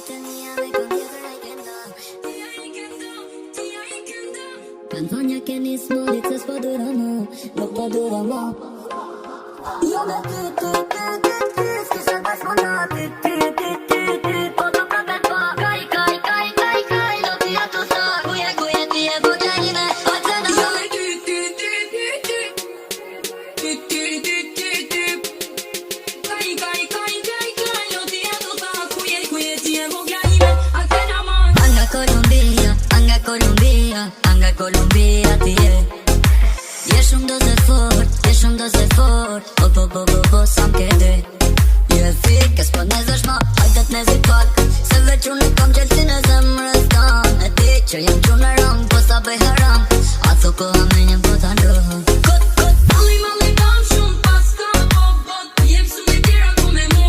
tenía me contiene Penzonia che ni smolice spoduramo, lo poduramo. Io me ski se mai sfonati, podo proprio qua. Kai, lo ti tu sta, cuie, ti e voglianine, alzana. Io me Kai, lo ti tu sta, cuie, ti e voglianine, alzana man. Anga Columbia, tie. Ești un dos de fort, bo, sam kede. Je fik, e s'po nezesh ma, hajdet ne zi pak. Se veç unë kam qelti